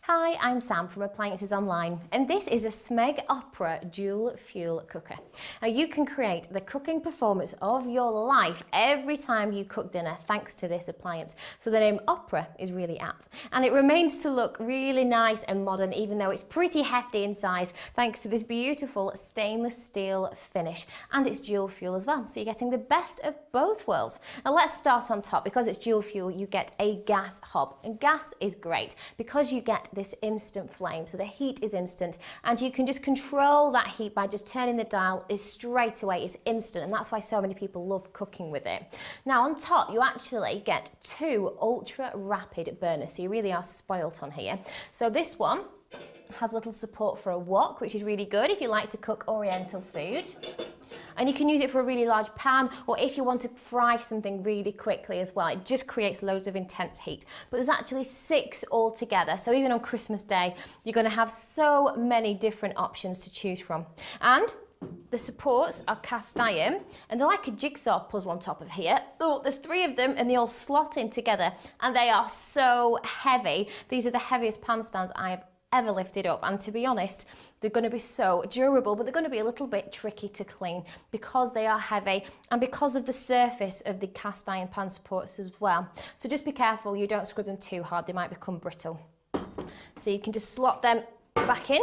Hi, I'm Sam from Appliances Online, and this is a Smeg A2 dual fuel cooker. Now you can create the cooking performance of your life every time you cook dinner thanks to this appliance. So the name Opera is really apt, and it remains to look really nice and modern even though it's pretty hefty in size thanks to this beautiful stainless steel finish, and it's dual fuel as well, so you're getting the best of both worlds. Now let's start on top. Because it's dual fuel, you get a gas hob, and gas is great because you get this instant flame, so the heat is instant and you can just control that heat by just turning the dial. Is straight away, it's instant, and that's why so many people love cooking with it. Now on top you actually get two ultra rapid burners, so you really are spoilt on here. So this one has a little support for a wok, which is really good if you like to cook oriental food. And you can use it for a really large pan, or if you want to fry something really quickly as well. It just creates loads of intense heat. But there's actually 6 altogether, so even on Christmas Day, you're going to have so many different options to choose from. And the supports are cast iron, and they're like a jigsaw puzzle on top of here. Oh, there's 3 of them, and they all slot in together, and they are so heavy. These are the heaviest pan stands I have ever lifted up, and to be honest, they're going to be so durable, but they're going to be a little bit tricky to clean because they are heavy and because of the surface of the cast iron pan supports as well. So just be careful you don't scrub them too hard, they might become brittle. So you can just slot them back in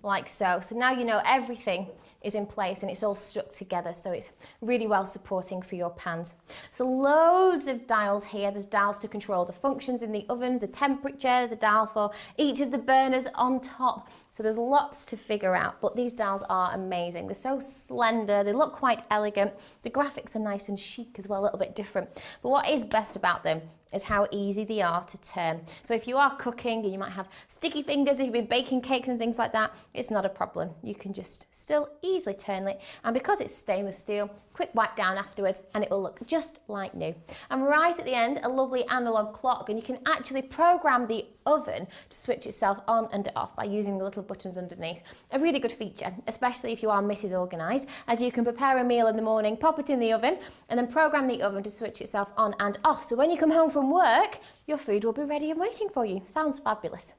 like so. So now you know everything is in place and it's all stuck together, so it's really well supporting for your pans. So loads of dials here. There's dials to control the functions in the ovens, the temperatures, a dial for each of the burners on top. So there's lots to figure out, but these dials are amazing. They're so slender, they look quite elegant. The graphics are nice and chic as well, a little bit different. But what is best about them is how easy they are to turn. So if you are cooking and you might have sticky fingers, if you've been baking cakes and things like that, it's not a problem. You can just still easily turn it, and because it's stainless steel, quick wipe down afterwards and it will look just like new. And right at the end, a lovely analog clock, and you can actually program the oven to switch itself on and off by using the little buttons underneath. A really good feature, especially if you are Mrs. Organised, as you can prepare a meal in the morning, pop it in the oven, and then program the oven to switch itself on and off. So when you come home from work, your food will be ready and waiting for you. Sounds fabulous.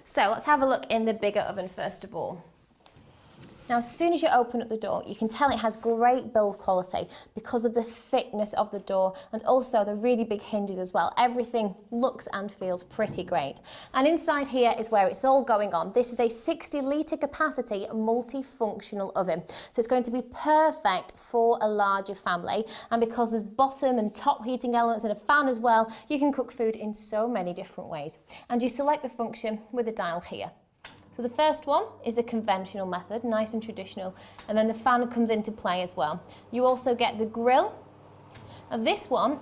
So let's have a look in the bigger oven first of all. Now, as soon as you open up the door, you can tell it has great build quality because of the thickness of the door and also the really big hinges as well. Everything looks and feels pretty great. And inside here is where it's all going on. This is a 60-litre capacity multifunctional oven. So it's going to be perfect for a larger family. And because there's bottom and top heating elements and a fan as well, you can cook food in so many different ways. And you select the function with the dial here. So the first one is the conventional method, nice and traditional, and then the fan comes into play as well. You also get the grill, and this one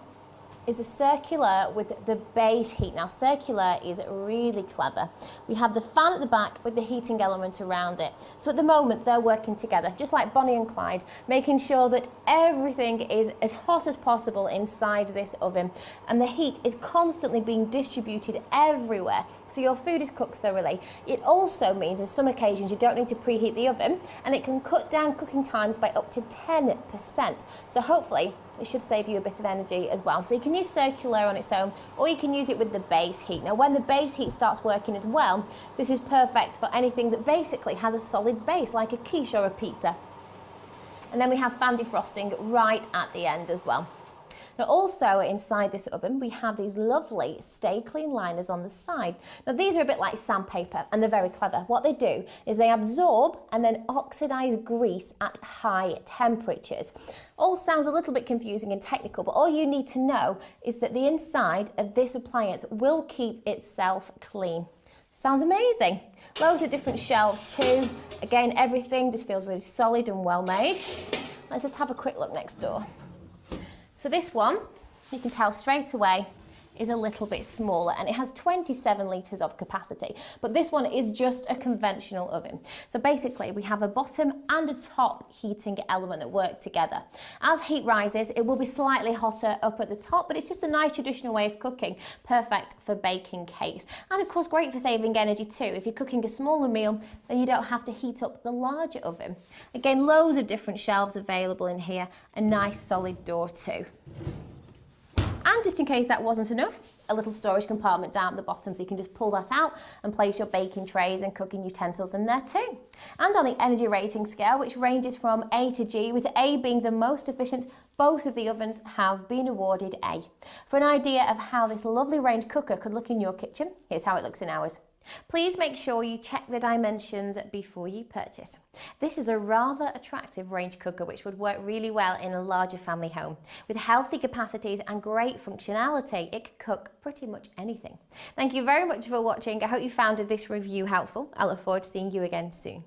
is the circular with the base heat. Now circular is really clever. We have the fan at the back with the heating element around it. So at the moment they're working together, just like Bonnie and Clyde, making sure that everything is as hot as possible inside this oven, and the heat is constantly being distributed everywhere, so your food is cooked thoroughly. It also means on some occasions you don't need to preheat the oven, and it can cut down cooking times by up to 10%. So hopefully it should save you a bit of energy as well. So you can use circular on its own, or you can use it with the base heat. Now when the base heat starts working as well, this is perfect for anything that basically has a solid base, like a quiche or a pizza. And then we have fan defrosting right at the end as well. Now also inside this oven we have these lovely stay clean liners on the side. Now these are a bit like sandpaper, and they're very clever. What they do is they absorb and then oxidize grease at high temperatures. All sounds a little bit confusing and technical, but all you need to know is that the inside of this appliance will keep itself clean. Sounds amazing. Loads of different shelves too. Again, everything just feels really solid and well made. Let's just have a quick look next door. So this one, you can tell straight away, is a little bit smaller, and it has 27 litres of capacity, but this one is just a conventional oven. So basically we have a bottom and a top heating element that work together. As heat rises, it will be slightly hotter up at the top, but it's just a nice traditional way of cooking, perfect for baking cakes, and of course great for saving energy too. If you're cooking a smaller meal, then you don't have to heat up the larger oven. Again, loads of different shelves available in here, a nice solid door too. And just in case that wasn't enough, a little storage compartment down at the bottom, so you can just pull that out and place your baking trays and cooking utensils in there too. And on the energy rating scale, which ranges from A to G, with A being the most efficient, both of the ovens have been awarded A. For an idea of how this lovely range cooker could look in your kitchen, here's how it looks in ours. Please make sure you check the dimensions before you purchase. This is a rather attractive range cooker which would work really well in a larger family home. With healthy capacities and great functionality, it can cook pretty much anything. Thank you very much for watching. I hope you found this review helpful. I look forward to seeing you again soon.